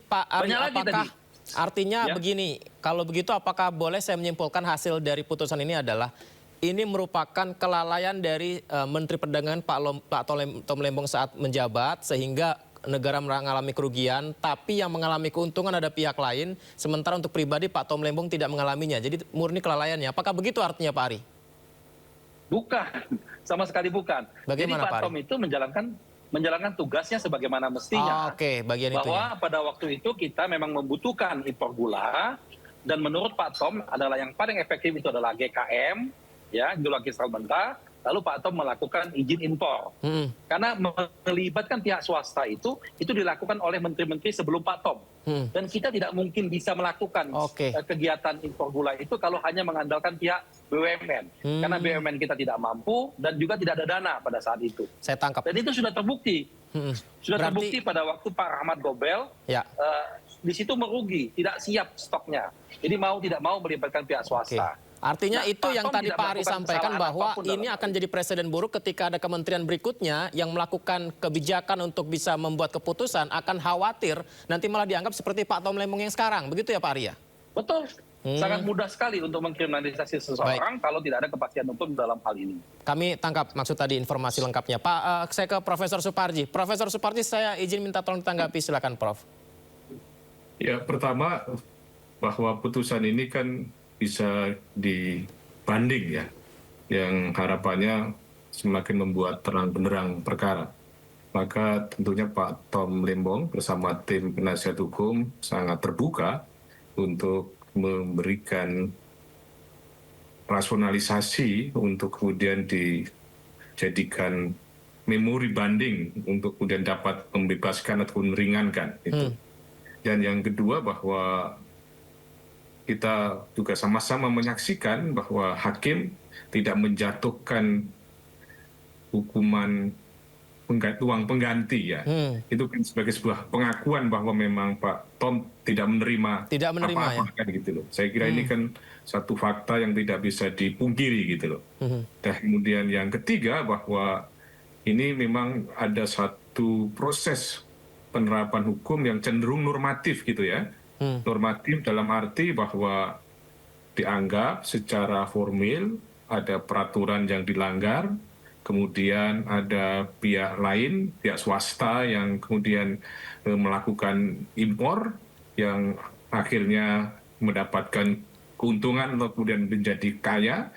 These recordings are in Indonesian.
Pak Ari, Banyak lagi apakah tadi. artinya Ya. begini, kalau begitu apakah boleh saya menyimpulkan hasil dari putusan ini adalah ini merupakan kelalaian dari Menteri Perdagangan Pak Tom Lembong saat menjabat sehingga negara mengalami kerugian, tapi yang mengalami keuntungan ada pihak lain, sementara untuk pribadi Pak Tom Lembong tidak mengalaminya. Jadi murni kelalaiannya. Apakah begitu artinya Pak Ari? Bukan, sama sekali bukan. Bagaimana, Jadi Pak Pak Ari? Tom itu menjalankan tugasnya sebagaimana mestinya. Oke, bagian itu ya. Bahwa pada waktu itu kita memang membutuhkan impor gula, dan menurut Pak Tom adalah yang paling efektif itu adalah GKM, ya, geological mentah. Lalu Pak Tom melakukan izin impor. Karena melibatkan pihak swasta itu dilakukan oleh menteri-menteri sebelum Pak Tom. Dan kita tidak mungkin bisa melakukan kegiatan impor gula itu kalau hanya mengandalkan pihak BUMN. Karena BUMN kita tidak mampu dan juga tidak ada dana pada saat itu. Saya tangkap. Dan itu sudah terbukti. Sudah terbukti pada waktu Pak Rahmat Gobel, ya. Di situ merugi, tidak siap stoknya. Jadi mau tidak mau melibatkan pihak swasta. Artinya itu yang tadi Pak Ari sampaikan bahwa ini akan jadi presiden buruk ketika ada kementerian berikutnya yang melakukan kebijakan untuk bisa membuat keputusan akan khawatir nanti malah dianggap seperti Pak Tom Lembong yang sekarang. Begitu ya Pak Ari ya? Betul. Sangat mudah sekali untuk mengkriminalisasi seseorang kalau tidak ada kepastian hukum dalam hal ini. Kami tangkap maksud tadi informasi lengkapnya. Pak, saya ke Profesor Suparji. Profesor Suparji, saya izin minta tolong ditanggapi. Silakan Prof. Ya, pertama bahwa putusan ini kan bisa dibanding ya, yang harapannya semakin membuat terang benderang perkara. Maka tentunya Pak Tom Lembong bersama tim penasihat hukum sangat terbuka untuk memberikan rasionalisasi untuk kemudian dijadikan memori banding untuk kemudian dapat membebaskan atau meringankan itu. Dan yang kedua bahwa kita juga sama-sama menyaksikan bahwa hakim tidak menjatuhkan hukuman uang pengganti ya. Itu kan sebagai sebuah pengakuan bahwa memang Pak Tom tidak menerima apa-apa kan gitu loh. Saya kira ini kan satu fakta yang tidak bisa dipungkiri gitu loh. Dan kemudian yang ketiga bahwa ini memang ada satu proses penerapan hukum yang cenderung normatif gitu ya. Normatif dalam arti bahwa dianggap secara formil ada peraturan yang dilanggar, kemudian ada pihak lain, pihak swasta yang kemudian melakukan impor yang akhirnya mendapatkan keuntungan atau kemudian menjadi kaya,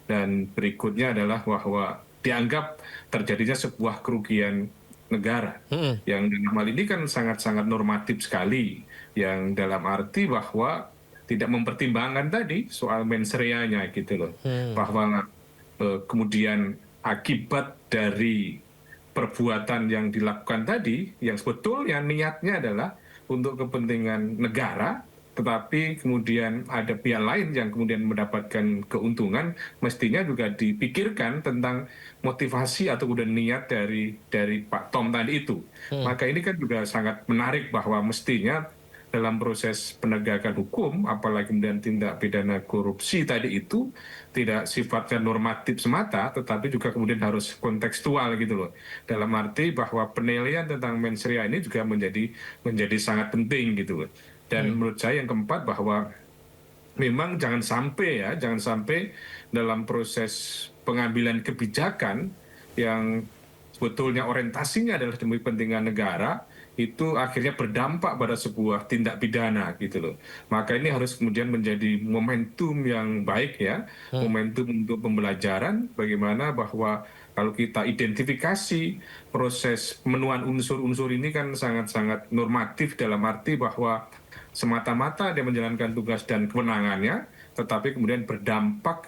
dan berikutnya adalah bahwa dianggap terjadinya sebuah kerugian negara yang dalam hal ini kan sangat-sangat normatif sekali, yang dalam arti bahwa tidak mempertimbangkan tadi soal mens reanya gitu loh, bahwa kemudian akibat dari perbuatan yang dilakukan tadi yang sebetulnya niatnya adalah untuk kepentingan negara, tetapi kemudian ada pihak lain yang kemudian mendapatkan keuntungan, mestinya juga dipikirkan tentang motivasi atau kemudian niat dari Pak Tom tadi itu. Maka ini kan juga sangat menarik bahwa mestinya dalam proses penegakan hukum, apalagi kemudian tindak pidana korupsi tadi itu tidak sifatnya normatif semata, tetapi juga kemudian harus kontekstual gitu loh. Dalam arti bahwa penilaian tentang mens rea ini juga menjadi sangat penting gitu loh. Dan menurut saya yang keempat bahwa memang jangan sampai dalam proses pengambilan kebijakan yang sebetulnya orientasinya adalah demi kepentingan negara, itu akhirnya berdampak pada sebuah tindak pidana gitu loh. Maka ini harus kemudian menjadi momentum yang baik ya, momentum untuk pembelajaran bagaimana bahwa kalau kita identifikasi proses pemenuhan unsur-unsur ini kan sangat-sangat normatif dalam arti bahwa semata-mata dia menjalankan tugas dan kewenangannya, tetapi kemudian berdampak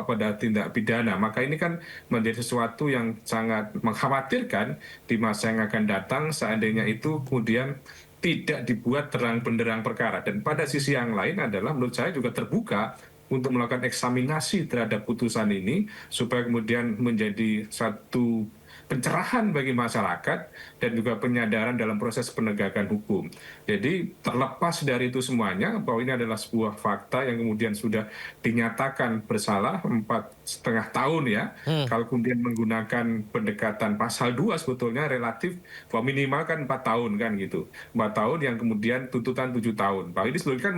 pada tindak pidana. Maka ini kan menjadi sesuatu yang sangat mengkhawatirkan di masa yang akan datang seandainya itu kemudian tidak dibuat terang benderang perkara. Dan pada sisi yang lain adalah menurut saya juga terbuka untuk melakukan eksaminasi terhadap putusan ini supaya kemudian menjadi satu pencerahan bagi masyarakat dan juga penyadaran dalam proses penegakan hukum. Jadi terlepas dari itu semuanya, bahwa ini adalah sebuah fakta yang kemudian sudah dinyatakan bersalah 4,5 tahun ya. Kalau kemudian menggunakan pendekatan pasal 2 sebetulnya relatif bahwa minimal kan 4 tahun kan gitu. 4 tahun yang kemudian tuntutan 7 tahun. Bahwa ini sebetulnya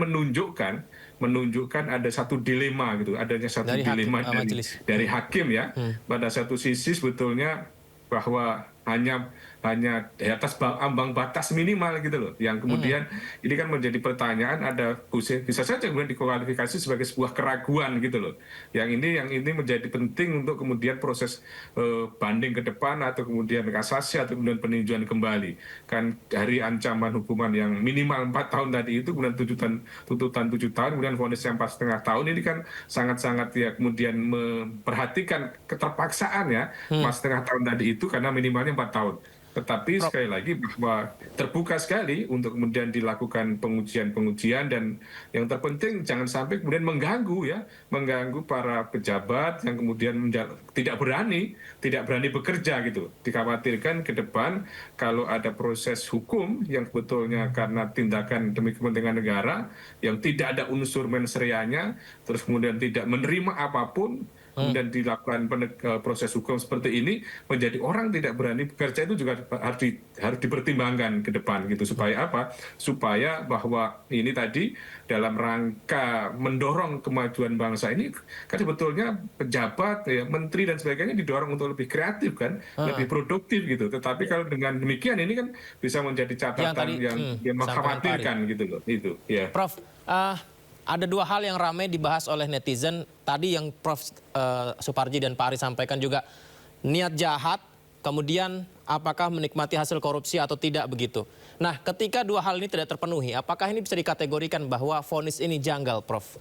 kan menunjukkan ada satu dilema gitu, adanya satu dari dilema hakim, dari hakim ya. Pada satu sisi sebetulnya bahwa hanya di atas ambang batas minimal gitu loh, yang kemudian ini kan menjadi pertanyaan, ada bisa saja kemudian dikualifikasi sebagai sebuah keraguan gitu loh, yang ini menjadi penting untuk kemudian proses banding ke depan atau kemudian kasasi atau kemudian peninjauan kembali kan, dari ancaman hukuman yang minimal 4 tahun tadi itu, kemudian tuntutan 7 tahun, kemudian vonisnya 4,5 tahun, ini kan sangat-sangat ya kemudian memperhatikan keterpaksaan ya 4,5 tahun tadi itu karena minimalnya 4 tahun. Tetapi sekali lagi bahwa terbuka sekali untuk kemudian dilakukan pengujian dan yang terpenting jangan sampai kemudian mengganggu para pejabat yang kemudian tidak berani bekerja gitu. Dikhawatirkan ke depan kalau ada proses hukum yang sebetulnya karena tindakan demi kepentingan negara yang tidak ada unsur mensreanya, terus kemudian tidak menerima apapun, kemudian dilakukan proses hukum seperti ini, menjadi orang tidak berani bekerja, itu juga harus dipertimbangkan ke depan gitu. Supaya apa? Supaya bahwa ini tadi dalam rangka mendorong kemajuan bangsa ini kan sebetulnya pejabat ya, menteri dan sebagainya didorong untuk lebih kreatif kan, lebih produktif gitu. Tetapi kalau dengan demikian ini kan bisa menjadi catatan yang mengkhawatirkan gitu loh. Itu ya. Prof, ada dua hal yang ramai dibahas oleh netizen. Tadi yang Prof Suparji dan Pak Ari sampaikan juga, niat jahat, kemudian apakah menikmati hasil korupsi atau tidak begitu. Nah, ketika dua hal ini tidak terpenuhi, apakah ini bisa dikategorikan bahwa vonis ini janggal, Prof?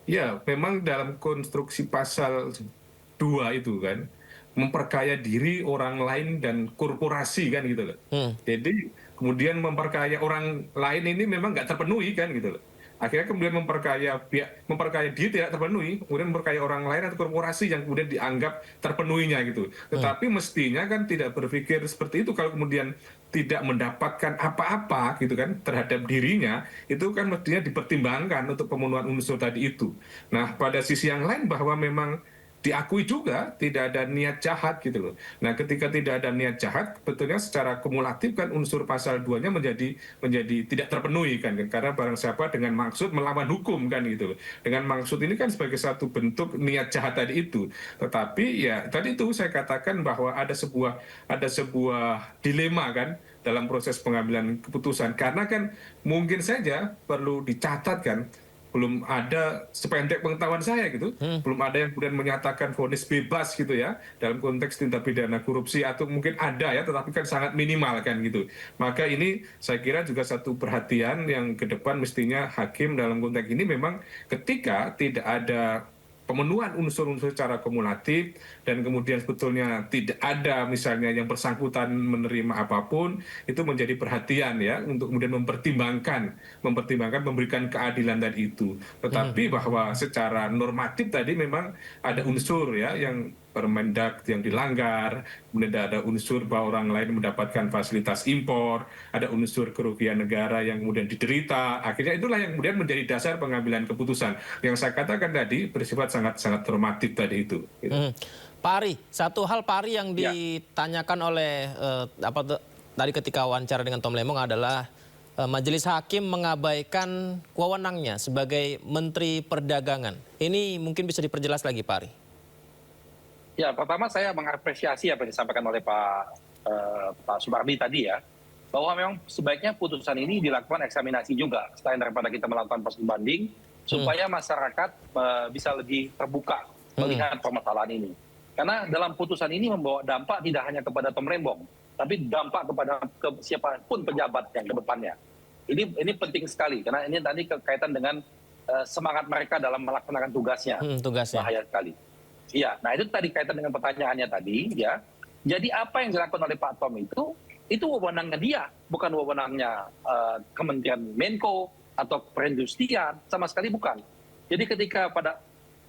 Ya, memang dalam konstruksi pasal 2 itu kan, memperkaya diri orang lain dan korporasi kan gitu loh. Jadi kemudian memperkaya orang lain ini memang nggak terpenuhi kan gitu loh. Akhirnya kemudian memperkaya dia tidak terpenuhi, kemudian memperkaya orang lain atau korporasi yang kemudian dianggap terpenuhinya gitu. Tetapi mestinya kan tidak berpikir seperti itu. Kalau kemudian tidak mendapatkan apa-apa gitu kan terhadap dirinya, itu kan mestinya dipertimbangkan untuk pemenuhan unsur tadi itu. Nah, pada sisi yang lain bahwa memang diakui juga tidak ada niat jahat gitu loh. Nah, ketika tidak ada niat jahat, betulnya secara kumulatif kan unsur pasal 2-nya menjadi tidak terpenuhi kan, karena barang siapa dengan maksud melawan hukum kan gitu loh. Dengan maksud ini kan sebagai satu bentuk niat jahat tadi itu. Tetapi ya tadi itu saya katakan bahwa ada sebuah dilema kan dalam proses pengambilan keputusan, karena kan mungkin saja perlu dicatat kan, belum ada sependek pengetahuan saya gitu, belum ada yang kemudian menyatakan vonis bebas gitu ya dalam konteks tindak pidana korupsi, atau mungkin ada ya tetapi kan sangat minimal kan gitu. Maka ini saya kira juga satu perhatian yang ke depan mestinya hakim dalam konteks ini memang ketika tidak ada pemenuhan unsur-unsur secara kumulatif dan kemudian sebetulnya tidak ada misalnya yang bersangkutan menerima apapun, itu menjadi perhatian ya untuk kemudian mempertimbangkan memberikan keadilan tadi itu. Tetapi bahwa secara normatif tadi memang ada unsur ya yang Permendak yang dilanggar, kemudian ada unsur bahwa orang lain mendapatkan fasilitas impor, ada unsur kerugian negara yang kemudian diderita. Akhirnya itulah yang kemudian menjadi dasar pengambilan keputusan. Yang saya katakan tadi bersifat sangat normatif tadi itu. Pak Ari, satu hal Pak Ari yang ditanyakan oleh tadi ketika wawancara dengan Tom Lembong adalah Majelis Hakim mengabaikan wewenangnya sebagai Menteri Perdagangan. Ini mungkin bisa diperjelas lagi, Pak Ari. Ya, pertama saya mengapresiasi apa yang disampaikan oleh Pak Supardi tadi ya, bahwa memang sebaiknya putusan ini dilakukan eksaminasi juga selain daripada kita melakukan proses banding, supaya masyarakat bisa lebih terbuka melihat permasalahan ini. Karena dalam putusan ini membawa dampak tidak hanya kepada Tom Lembong, tapi dampak kepada siapapun pejabat yang ke depannya. Ini penting sekali karena ini tadi kaitan dengan semangat mereka dalam melaksanakan tugasnya. Bahaya sekali. Iya, nah itu tadi kaitan dengan pertanyaannya tadi ya. Jadi apa yang dilakukan oleh Pak Tom itu wewenangnya dia, bukan wewenangnya Kementerian Menko atau Perindustrian, sama sekali bukan. Jadi ketika pada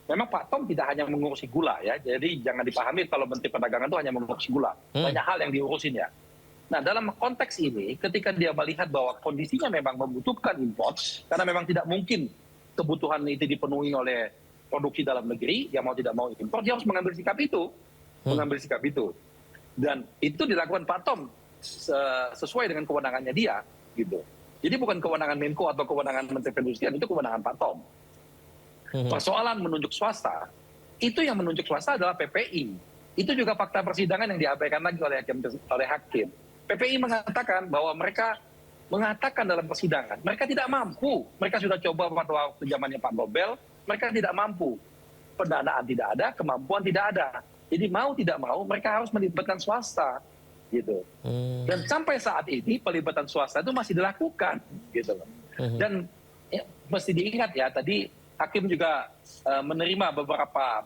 memang Pak Tom tidak hanya mengurusi gula ya. Jadi jangan dipahami kalau Menteri Perdagangan itu hanya mengurusi gula. Banyak hal yang diurusin ya. Nah, dalam konteks ini, ketika dia melihat bahwa kondisinya memang membutuhkan impor, karena memang tidak mungkin kebutuhan itu dipenuhi oleh produksi dalam negeri, yang mau tidak mau impor, dia harus mengambil sikap itu. Mengambil sikap itu. Dan itu dilakukan Pak Tom sesuai dengan kewenangannya dia. Gitu. Jadi bukan kewenangan Menko atau kewenangan Menteri Perindustrian, itu kewenangan Pak Tom. Persoalan menunjuk swasta, itu yang menunjuk swasta adalah PPI. Itu juga fakta persidangan yang diabaikan lagi oleh hakim. PPI mengatakan bahwa mereka mengatakan dalam persidangan, mereka tidak mampu. Mereka sudah coba pada waktu zamannya Pak Nobel, mereka tidak mampu. Pendanaan tidak ada, kemampuan tidak ada. Jadi mau tidak mau, mereka harus melibatkan swasta. Gitu. Dan sampai saat ini pelibatan swasta itu masih dilakukan. Gitu. Dan ya, mesti diingat ya, tadi hakim juga menerima beberapa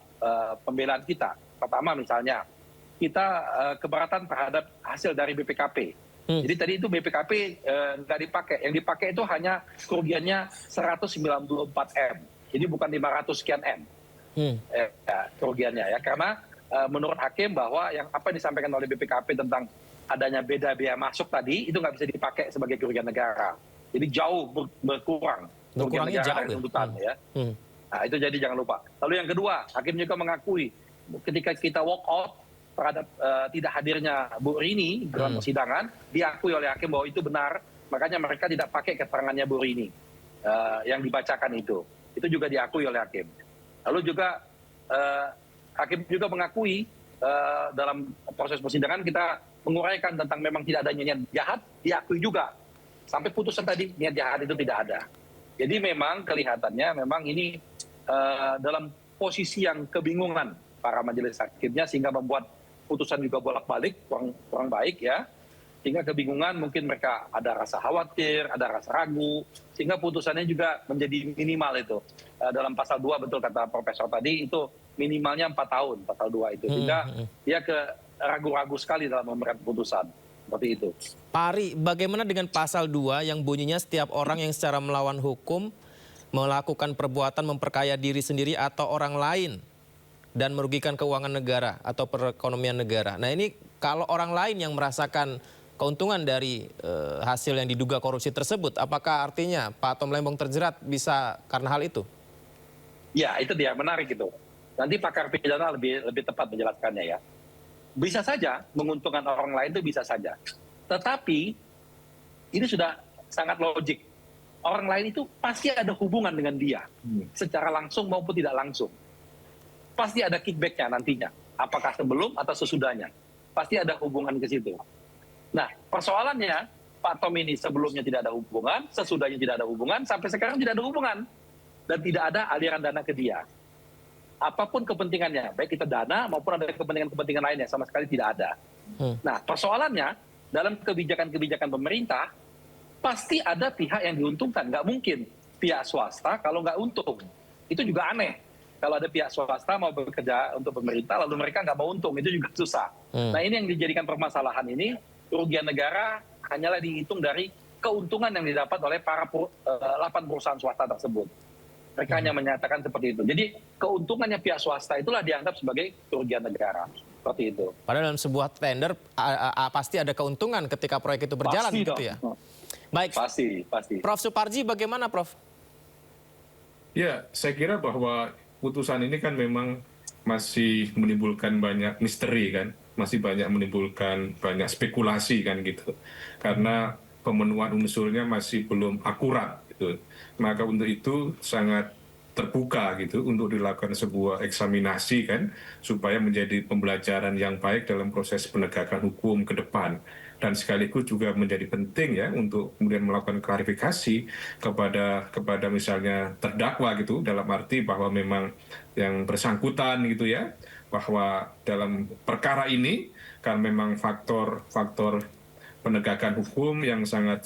pembelaan kita. Pertama misalnya, kita keberatan terhadap hasil dari BPKP. Jadi tadi itu BPKP nggak dipakai. Yang dipakai itu hanya kerugiannya 194 M. Jadi bukan 500 sekian M kerugiannya ya. Karena menurut hakim bahwa yang apa yang disampaikan oleh BPKP tentang adanya beda biaya masuk tadi, itu nggak bisa dipakai sebagai kerugian negara. Jadi jauh berkurang. Berkurangnya jauh ya. Nah, itu jadi jangan lupa. Lalu yang kedua, hakim juga mengakui ketika kita walk out terhadap tidak hadirnya Bu Rini dalam persidangan, diakui oleh hakim bahwa itu benar. Makanya mereka tidak pakai keterangannya Bu Rini yang dibacakan itu. Itu juga diakui oleh hakim. Lalu juga hakim juga mengakui dalam proses persidangan kita menguraikan tentang memang tidak adanya niat jahat, diakui juga. Sampai putusan tadi niat jahat itu tidak ada. Jadi memang kelihatannya memang ini dalam posisi yang kebingungan para majelis hakimnya sehingga membuat putusan juga bolak-balik kurang baik ya. Sehingga kebingungan, mungkin mereka ada rasa khawatir, ada rasa ragu, sehingga putusannya juga menjadi minimal itu. Dalam pasal 2 betul kata Profesor tadi, itu minimalnya 4 tahun pasal 2 itu. Sehingga dia ragu-ragu sekali dalam memberikan putusan. Seperti itu. Pak Ari, bagaimana dengan pasal 2 yang bunyinya setiap orang yang secara melawan hukum melakukan perbuatan memperkaya diri sendiri atau orang lain dan merugikan keuangan negara atau perekonomian negara. Nah ini kalau orang lain yang merasakan keuntungan dari hasil yang diduga korupsi tersebut, apakah artinya Pak Tom Lembong terjerat bisa karena hal itu? Ya, itu dia, menarik itu. Nanti pakar pidana lebih tepat menjelaskannya ya. Bisa saja menguntungkan orang lain itu bisa saja. Tetapi ini sudah sangat logik. Orang lain itu pasti ada hubungan dengan dia, secara langsung maupun tidak langsung. Pasti ada kickback-nya nantinya. Apakah sebelum atau sesudahnya. Pasti ada hubungan ke situ. Nah, persoalannya Pak Tom ini sebelumnya tidak ada hubungan, sesudahnya tidak ada hubungan, sampai sekarang tidak ada hubungan. Dan tidak ada aliran dana ke dia. Apapun kepentingannya, baik itu dana maupun ada kepentingan-kepentingan lainnya, sama sekali tidak ada. Nah, persoalannya dalam kebijakan-kebijakan pemerintah, pasti ada pihak yang diuntungkan. Nggak mungkin pihak swasta kalau nggak untung. Itu juga aneh. Kalau ada pihak swasta mau bekerja untuk pemerintah, lalu mereka nggak mau untung, itu juga susah. Nah ini yang dijadikan permasalahan ini, kerugian negara hanyalah dihitung dari keuntungan yang didapat oleh para 8 perusahaan swasta tersebut. Mereka hanya menyatakan seperti itu. Jadi keuntungannya pihak swasta itulah dianggap sebagai kerugian negara. Seperti itu. Padahal dalam sebuah tender pasti ada keuntungan ketika proyek itu berjalan pasti gitu dong. ya. Baik. Pasti. Prof. Suparji bagaimana Prof? Ya, saya kira bahwa putusan ini kan memang masih menimbulkan banyak misteri kan, masih banyak menimbulkan banyak spekulasi kan gitu, karena pemenuhan unsurnya masih belum akurat gitu. Maka untuk itu sangat terbuka gitu untuk dilakukan sebuah eksaminasi kan, supaya menjadi pembelajaran yang baik dalam proses penegakan hukum ke depan. Dan sekaligus juga menjadi penting ya untuk kemudian melakukan klarifikasi kepada misalnya terdakwa gitu, dalam arti bahwa memang yang bersangkutan gitu ya, bahwa dalam perkara ini kan memang faktor penegakan hukum yang sangat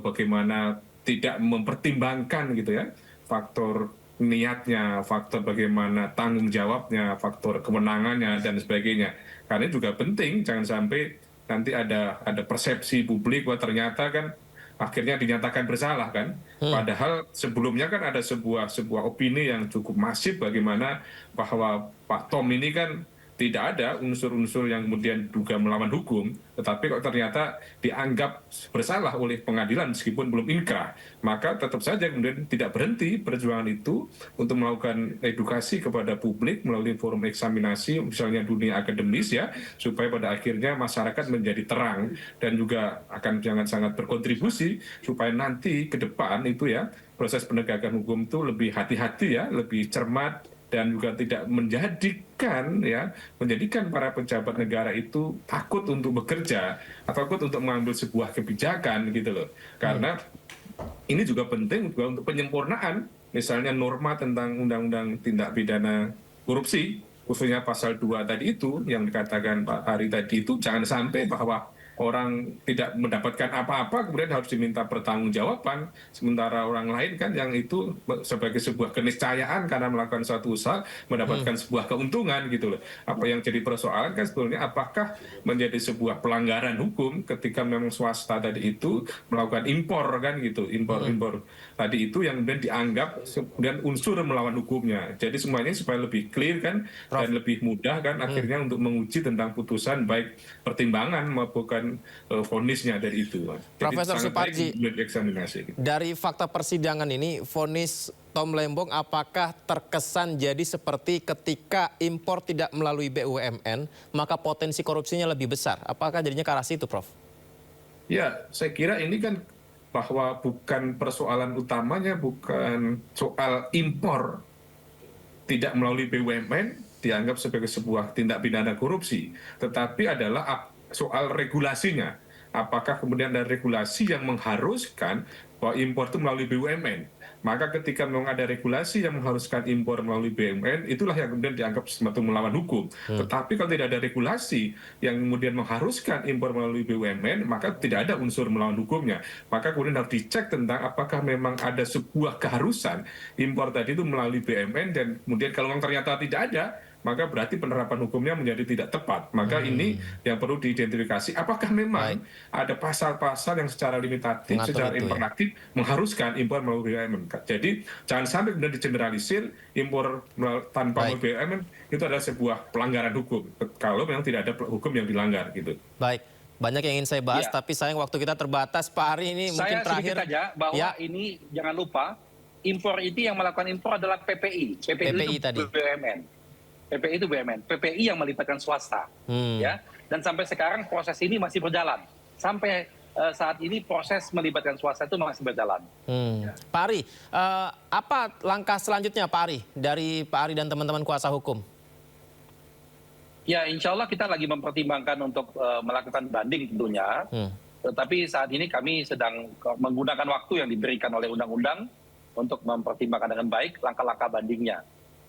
bagaimana tidak mempertimbangkan gitu ya faktor niatnya, faktor bagaimana tanggung jawabnya, faktor kemenangannya dan sebagainya. Karena juga penting jangan sampai nanti ada persepsi publik bahwa ternyata kan akhirnya dinyatakan bersalah kan. Padahal sebelumnya kan ada sebuah opini yang cukup masif bagaimana bahwa Pak Tom ini kan tidak ada unsur-unsur yang kemudian diduga melawan hukum, tetapi kok ternyata dianggap bersalah oleh pengadilan meskipun belum inkrah. Maka tetap saja kemudian tidak berhenti perjuangan itu untuk melakukan edukasi kepada publik melalui forum eksaminasi, misalnya dunia akademis ya, supaya pada akhirnya masyarakat menjadi terang dan juga akan sangat berkontribusi supaya nanti ke depan itu ya proses penegakan hukum itu lebih hati-hati ya, lebih cermat, dan juga tidak menjadikan para pejabat negara itu takut untuk bekerja atau takut untuk mengambil sebuah kebijakan gitu loh. Karena ini juga penting juga untuk penyempurnaan misalnya norma tentang undang-undang tindak pidana korupsi, khususnya pasal 2 tadi itu yang dikatakan Pak Ari tadi itu, jangan sampai bahwa orang tidak mendapatkan apa-apa kemudian harus diminta pertanggungjawaban, sementara orang lain kan yang itu sebagai sebuah keniscayaan karena melakukan suatu usaha mendapatkan sebuah keuntungan gitu loh. Apa yang jadi persoalan kan sebetulnya apakah menjadi sebuah pelanggaran hukum ketika memang swasta tadi itu melakukan impor kan gitu, impor tadi itu yang kemudian dianggap kemudian unsur melawan hukumnya. Jadi semuanya supaya lebih clear kan dan lebih mudah kan akhirnya untuk menguji tentang putusan baik pertimbangan maupun vonisnya dari itu. Profesor Suparji, eksaminasi. Dari fakta persidangan ini, vonis Tom Lembong apakah terkesan jadi seperti ketika impor tidak melalui BUMN, maka potensi korupsinya lebih besar? Apakah jadinya ke arah situ, Prof? Ya, saya kira ini kan bahwa bukan persoalan utamanya, bukan soal impor tidak melalui BUMN dianggap sebagai sebuah tindak pidana korupsi, tetapi adalah soal regulasinya. Apakah kemudian ada regulasi yang mengharuskan bahwa impor itu melalui BUMN? Maka ketika memang ada regulasi yang mengharuskan impor melalui BUMN, itulah yang kemudian dianggap semacam melawan hukum. Tetapi kalau tidak ada regulasi yang kemudian mengharuskan impor melalui BUMN, maka tidak ada unsur melawan hukumnya. Maka kemudian harus dicek tentang apakah memang ada sebuah keharusan impor tadi itu melalui BUMN, dan kemudian kalau memang ternyata tidak ada, maka berarti penerapan hukumnya menjadi tidak tepat. Maka ini yang perlu diidentifikasi. Apakah memang ada pasal-pasal yang secara limitatif, secara imperatif mengharuskan impor melalui BUMN. Jadi jangan sampai kemudian digeneralisir impor tanpa melalui BUMN itu adalah sebuah pelanggaran hukum. Kalau memang tidak ada hukum yang dilanggar gitu. Baik. Banyak yang ingin saya bahas, tapi sayang waktu kita terbatas. Pak Ari, ini mungkin terakhir. Saya sedikit saja bahwa ini jangan lupa, impor itu yang melakukan impor adalah PPI. PPI itu tadi. BUMN. PPI itu BUMN, PPI yang melibatkan swasta, ya. Dan sampai sekarang proses ini masih berjalan. Sampai saat ini proses melibatkan swasta itu masih berjalan. Pak Ari, apa langkah selanjutnya Pak Ari dari Pak Ari dan teman-teman kuasa hukum? Ya, insya Allah kita lagi mempertimbangkan untuk melakukan banding tentunya. Tetapi saat ini kami sedang menggunakan waktu yang diberikan oleh undang-undang untuk mempertimbangkan dengan baik langkah-langkah bandingnya.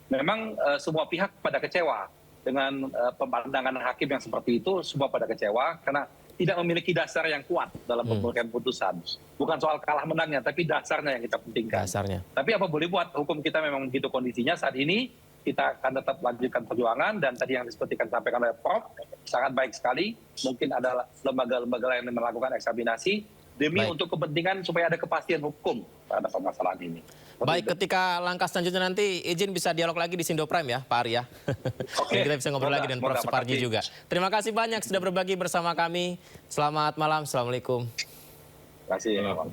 Memang semua pihak pada kecewa dengan pemandangan hakim yang seperti itu, semua pada kecewa karena tidak memiliki dasar yang kuat dalam pemberian putusan. Bukan soal kalah menangnya, tapi dasarnya yang kita pentingkan. Dasarnya. Tapi apa boleh buat, hukum kita memang begitu kondisinya saat ini, kita akan tetap lanjutkan perjuangan, dan tadi yang disepertikan sampaikan oleh Prof, sangat baik sekali. Mungkin ada lembaga-lembaga lain yang melakukan eksaminasi, demi untuk kepentingan supaya ada kepastian hukum terhadap permasalahan ini. Baik, ketika langkah selanjutnya nanti izin bisa dialog lagi di Sindo Prime ya, Pak Ari ya. Dan kita bisa ngobrol lagi dengan Prof. Suparji juga. Terima kasih banyak sudah berbagi bersama kami. Selamat malam, Assalamualaikum. Terima kasih.